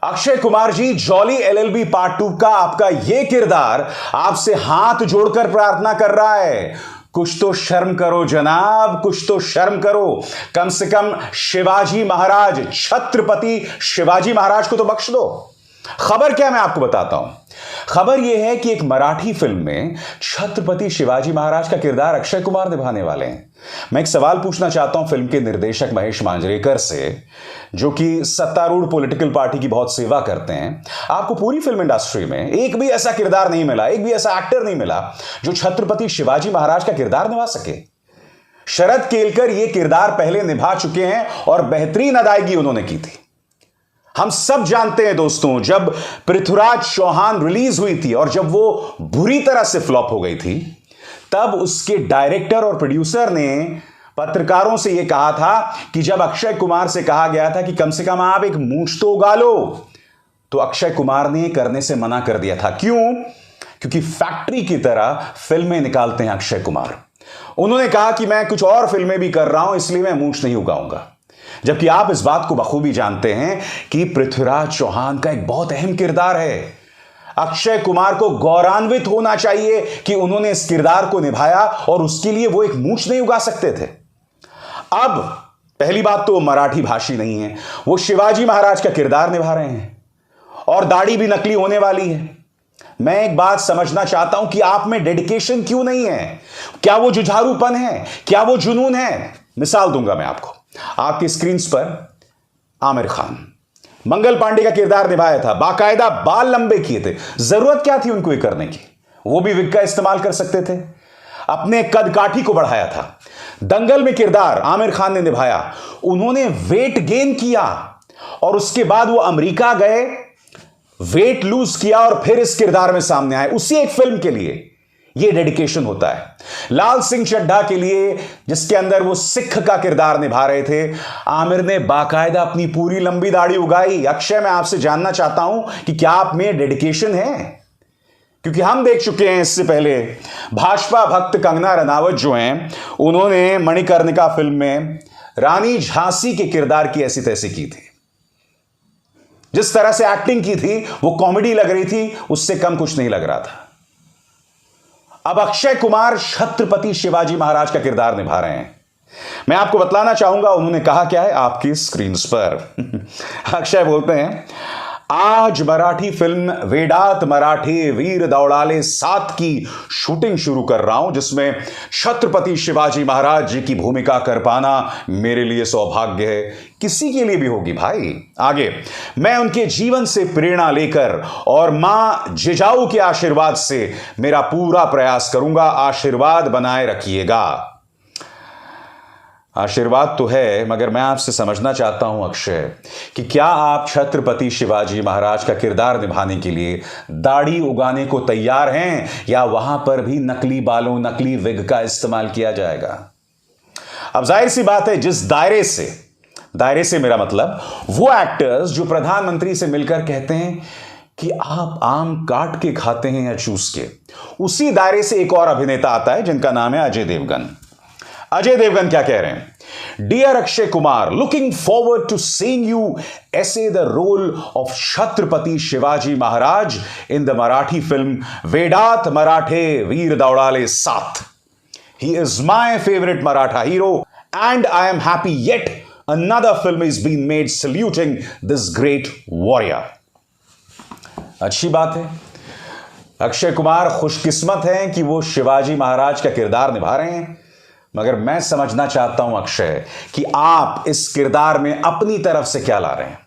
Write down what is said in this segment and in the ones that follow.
Akshay Kumar ji, jolly LLB part 2 का आपका यह किरदार आपसे हाथ जोड़कर प्रार्थना कर रहा है। कुछ तो शर्म करो जनाब, कुछ तो शर्म करो। कम से कम शिवाजी महाराज, छत्रपति शिवाजी महाराज को तो बख्श दो। खबर क्या, मैं आपको बताता हूं। खबर यह है कि एक मराठी फिल्म में छत्रपति शिवाजी महाराज का किरदार अक्षय कुमार निभाने वाले हैं। मैं एक सवाल पूछना चाहता हूं फिल्म के निर्देशक महेश मांजरेकर से, जो कि सत्तारूढ़ पॉलिटिकल पार्टी की बहुत सेवा करते हैं। आपको पूरी फिल्म इंडस्ट्री में एक भी ऐसा किरदार नहीं मिला, एक भी ऐसा एक्टर नहीं मिला जो छत्रपति शिवाजी महाराज का किरदार निभा सके। शरद केलकर यह किरदार पहले निभा चुके हैं और बेहतरीन अदायगी उन्होंने की थी। हम सब जानते हैं दोस्तों, जब पृथ्वीराज चौहान रिलीज हुई थी और जब वो बुरी तरह से फ्लॉप हो गई थी, तब उसके डायरेक्टर और प्रोड्यूसर ने पत्रकारों से यह कहा था कि जब अक्षय कुमार से कहा गया था कि कम से कम आप एक मूंछ तो उगा लो, तो अक्षय कुमार ने करने से मना कर दिया था। क्यों? क्योंकि फैक्ट्री की तरह फिल्में निकालते हैं अक्षय कुमार। उन्होंने कहा कि मैं कुछ और फिल्में भी कर रहा हूं, इसलिए मैं मूंछ नहीं उगाऊंगा। जबकि आप इस बात को बखूबी जानते हैं कि पृथ्वीराज चौहान का एक बहुत अहम किरदार है। अक्षय कुमार को गौरवान्वित होना चाहिए कि उन्होंने इस किरदार को निभाया और उसके लिए वो एक मूंछ नहीं उगा सकते थे। अब पहली बात तो वो मराठी भाषी नहीं है, वो शिवाजी महाराज का किरदार निभा रहे हैं और दाढ़ी भी नकली होने वाली है। मैं एक बात समझना चाहता हूं कि आप में डेडिकेशन क्यों नहीं है? क्या वो जुझारूपन है? क्या वो जुनून है? मिसाल दूंगा मैं आपको। आपकी स्क्रीन पर आमिर खान मंगल पांडे का किरदार निभाया था, बाकायदा बाल लंबे किए थे। जरूरत क्या थी उनको ये करने की? वो भी विग का इस्तेमाल कर सकते थे, अपने कद काठी को बढ़ाया था। दंगल में किरदार आमिर खान ने निभाया, उन्होंने वेट गेन किया और उसके बाद वो अमेरिका गए, वेट लूज किया और फिर इस किरदार में सामने आए, उसी एक फिल्म के लिए। यह डेडिकेशन होता है। लाल सिंह चड्ढा के लिए, जिसके अंदर वो सिख का किरदार निभा रहे थे, आमिर ने बाकायदा अपनी पूरी लंबी दाढ़ी उगाई। अक्षय, मैं आपसे जानना चाहता हूं कि क्या आप में डेडिकेशन है? क्योंकि हम देख चुके हैं इससे पहले भाजपा भक्त कंगना रनावत जो हैं, उन्होंने मणिकर्णिका फिल्म में रानी झांसी के किरदार की ऐसी तैसी की थी। जिस तरह से एक्टिंग की थी वो कॉमेडी लग रही थी, उससे कम कुछ नहीं लग रहा था। अब अक्षय कुमार छत्रपति शिवाजी महाराज का किरदार निभा रहे हैं। मैं आपको बतलाना चाहूंगा उन्होंने कहा क्या है आपकी स्क्रीन पर। अक्षय बोलते हैं, आज मराठी फिल्म वेडात मराठे वीर दौड़ाले 7 की शूटिंग शुरू कर रहा हूं, जिसमें छत्रपति शिवाजी महाराज जी की भूमिका कर पाना मेरे लिए सौभाग्य है। किसी के लिए भी होगी भाई। आगे मैं उनके जीवन से प्रेरणा लेकर और मां जिजाऊ के आशीर्वाद से मेरा पूरा प्रयास करूंगा। आशीर्वाद बनाए रखिएगा। आशीर्वाद तो है, मगर मैं आपसे समझना चाहता हूं अक्षय कि क्या आप छत्रपति शिवाजी महाराज का किरदार निभाने के लिए दाढ़ी उगाने को तैयार हैं, या वहां पर भी नकली बालों, नकली विग का इस्तेमाल किया जाएगा? अब जाहिर सी बात है, जिस दायरे से मेरा मतलब वो एक्टर्स जो प्रधानमंत्री से मिलकर कहते हैं कि आप आम काट के खाते हैं या चूस के, उसी दायरे से एक और अभिनेता आता है जिनका नाम है अजय देवगन। अजय देवगन क्या कह रहे हैं? Dear Akshay Kumar, looking forward to seeing you as the role of Chhatrapati Shivaji Maharaj in the Marathi film Vedat Marathe Veer Daudale 7। He is my favourite Maratha hero and I am happy yet another film is being made saluting this great warrior। अच्छी बात है, अक्षय कुमार खुशकिस्मत हैं कि वो शिवाजी महाराज का किरदार निभा रहे हैं। मगर मैं समझना चाहता हूं अक्षय कि आप इस किरदार में अपनी तरफ से क्या ला रहे हैं।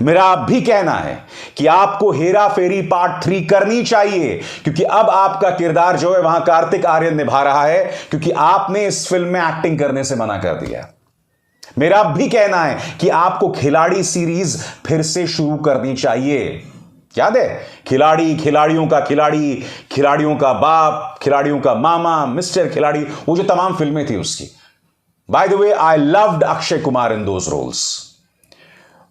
मेरा आप भी कहना है कि आपको हेरा फेरी पार्ट 3 करनी चाहिए, क्योंकि अब आपका किरदार जो है वहां कार्तिक आर्यन निभा रहा है, क्योंकि आपने इस फिल्म में एक्टिंग करने से मना कर दिया। मेरा भी कहना है कि आपको खिलाड़ी सीरीज फिर से शुरू करनी चाहिए। याद है, खिलाड़ी, खिलाड़ियों का खिलाड़ी, खिलाड़ियों का बाप, खिलाड़ियों का मामा, मिस्टर खिलाड़ी, वो जो तमाम फिल्में थी उसकी। By the way, I loved Akshay Kumar in those roles.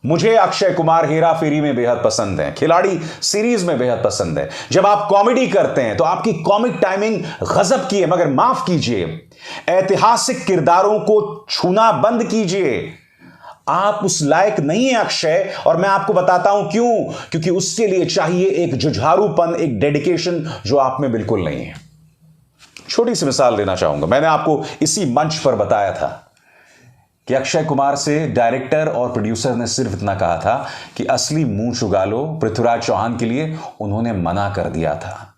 मुझे अक्षय कुमार हेरा फेरी में बेहद पसंद है, खिलाड़ी सीरीज में बेहद पसंद है। जब आप कॉमेडी करते हैं तो आपकी कॉमिक टाइमिंग गजब की है, मगर माफ कीजिए, ऐतिहासिक किरदारों को छूना बंद कीजिए। आप उस लायक नहीं है अक्षय, और मैं आपको बताता हूं क्यों। क्योंकि उसके लिए चाहिए एक जुझारूपन, एक डेडिकेशन जो आप में बिल्कुल नहीं है। छोटी सी मिसाल देना चाहूंगा। मैंने आपको इसी मंच पर बताया था कि अक्षय कुमार से डायरेक्टर और प्रोड्यूसर ने सिर्फ इतना कहा था कि असली मूंछ उगा लो। पृथ्वीराज चौहान के लिए उन्होंने मना कर दिया था।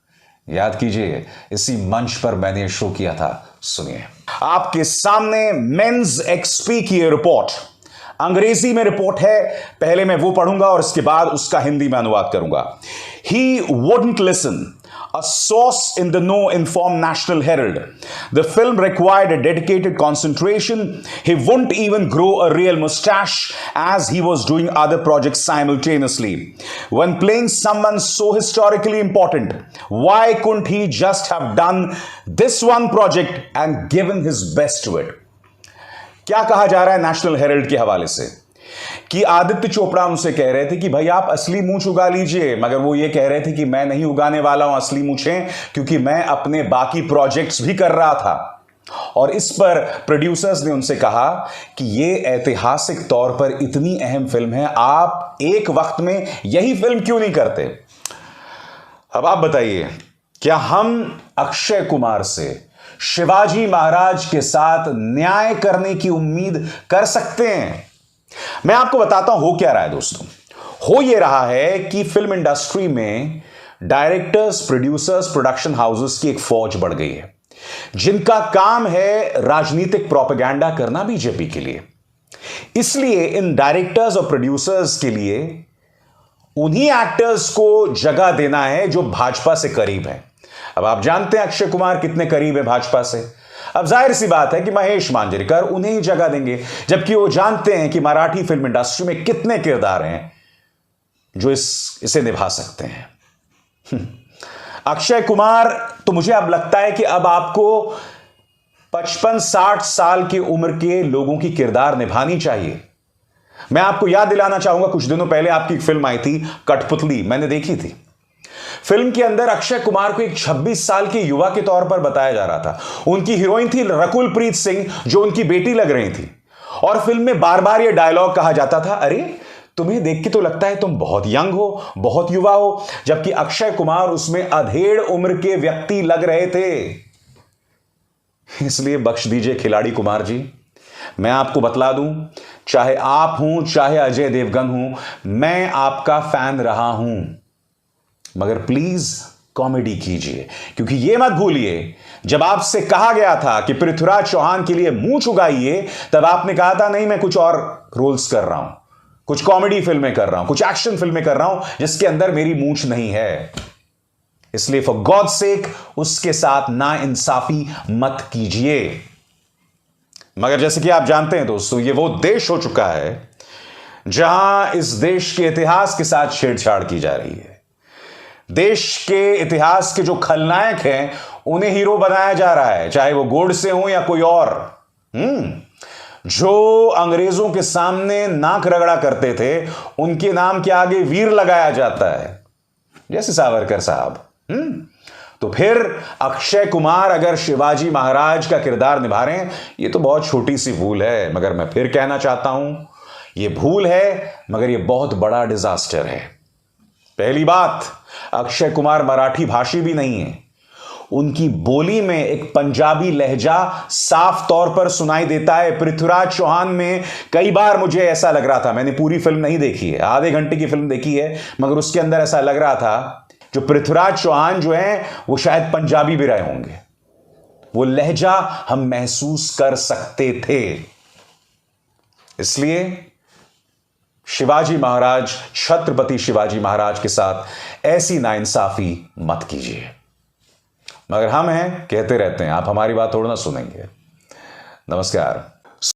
याद कीजिए, इसी मंच पर मैंने शो किया था। सुनिए, आपके सामने मेंस एक्सपी की रिपोर्ट, अंग्रेजी में रिपोर्ट है, पहले मैं वो पढ़ूंगा और इसके बाद उसका हिंदी में अनुवाद करूंगा। ही wouldn't listen, a source in the know informed National Herald. The film required a dedicated concentration. He wouldn't even grow a real mustache as he was doing other projects simultaneously. When playing someone so historically important, why couldn't he just have done this one project and given his best to it? क्या कहा जा रहा है national Herald के हवाले से कि आदित्य चोपड़ा उनसे कह रहे थे कि भाई आप असली मूंछ उगा लीजिए, मगर वो ये कह रहे थे कि मैं नहीं उगाने वाला हूं असली मूंछें, क्योंकि मैं अपने बाकी प्रोजेक्ट्स भी कर रहा था। और इस पर प्रोड्यूसर्स ने उनसे कहा कि ये ऐतिहासिक तौर पर इतनी अहम फिल्म है, आप एक वक्त में यही फिल्म क्यों नहीं करते। अब आप बताइए, क्या हम अक्षय कुमार से शिवाजी महाराज के साथ न्याय करने की उम्मीद कर सकते हैं? मैं आपको बताता हूं हो क्या रहा है दोस्तों। हो यह रहा है कि फिल्म इंडस्ट्री में डायरेक्टर्स, प्रोड्यूसर्स, प्रोडक्शन हाउसेस की एक फौज बढ़ गई है जिनका काम है राजनीतिक प्रोपेगेंडा करना बीजेपी के लिए। इसलिए इन डायरेक्टर्स और प्रोड्यूसर्स के लिए उन्हीं एक्टर्स को जगह देना है जो भाजपा से करीब है। अब आप जानते हैं अक्षय कुमार कितने करीब है भाजपा से। अब जाहिर सी बात है कि महेश मांजरेकर उन्हें ही जगह देंगे, जबकि वो जानते हैं कि मराठी फिल्म इंडस्ट्री में कितने किरदार हैं जो इसे निभा सकते हैं। अक्षय कुमार तो मुझे अब लगता है कि अब आपको 55-60 साल की उम्र के लोगों की किरदार निभानी चाहिए। मैं आपको याद दिलाना चाहूंगा, कुछ दिनों पहले आपकी एक फिल्म आई थी कठपुतली, मैंने देखी थी। फिल्म के अंदर अक्षय कुमार को एक 26 साल के युवा के तौर पर बताया जा रहा था। उनकी हीरोइन थी रकुल प्रीत सिंह, जो उनकी बेटी लग रही थी। और फिल्म में बार बार यह डायलॉग कहा जाता था, अरे तुम्हें देख के तो लगता है तुम बहुत यंग हो, बहुत युवा हो, जबकि अक्षय कुमार उसमें अधेड़ उम्र के व्यक्ति लग रहे थे। इसलिए बख्श दीजिए खिलाड़ी कुमार जी, मैं आपको बतला दूं, चाहे आप हूं चाहे अजय देवगन हूं, मैं आपका फैन रहा हूं, मगर प्लीज कॉमेडी कीजिए। क्योंकि यह मत भूलिए, जब आपसे कहा गया था कि पृथ्वीराज चौहान के लिए मूंछ उगाइए, तब आपने कहा था नहीं मैं कुछ और रोल्स कर रहा हूं, कुछ कॉमेडी फिल्में कर रहा हूं, कुछ एक्शन फिल्में कर रहा हूं जिसके अंदर मेरी मूंछ नहीं है। इसलिए फॉर गॉड सेक उसके साथ ना इंसाफी मत कीजिए। मगर जैसे कि आप जानते हैं दोस्तों, ये वो देश हो चुका है जहां इस देश के इतिहास के साथ छेड़छाड़ की जा रही है। देश के इतिहास के जो खलनायक हैं उन्हें हीरो बनाया जा रहा है, चाहे वो गोडसे हो या कोई और। जो अंग्रेजों के सामने नाक रगड़ा करते थे उनके नाम के आगे वीर लगाया जाता है, जैसे सावरकर साहब। तो फिर अक्षय कुमार अगर शिवाजी महाराज का किरदार निभा रहे हैं, ये तो बहुत छोटी सी भूल है, मगर मैं फिर कहना चाहता हूं, ये भूल है मगर ये बहुत बड़ा डिजास्टर है। पहली बात, अक्षय कुमार मराठी भाषी भी नहीं है। उनकी बोली में एक पंजाबी लहजा साफ तौर पर सुनाई देता है। पृथ्वीराज चौहान में कई बार मुझे ऐसा लग रहा था, मैंने पूरी फिल्म नहीं देखी है, आधे घंटे की फिल्म देखी है, मगर उसके अंदर ऐसा लग रहा था जो पृथ्वीराज चौहान जो है वो शायद पंजाबी भी रहे होंगे। वो लहजा हम महसूस कर सकते थे। इसलिए शिवाजी महाराज, छत्रपति शिवाजी महाराज के साथ ऐसी नाइंसाफी मत कीजिए। मगर हम हैं, कहते रहते हैं, आप हमारी बात थोड़ा ना सुनेंगे। नमस्कार।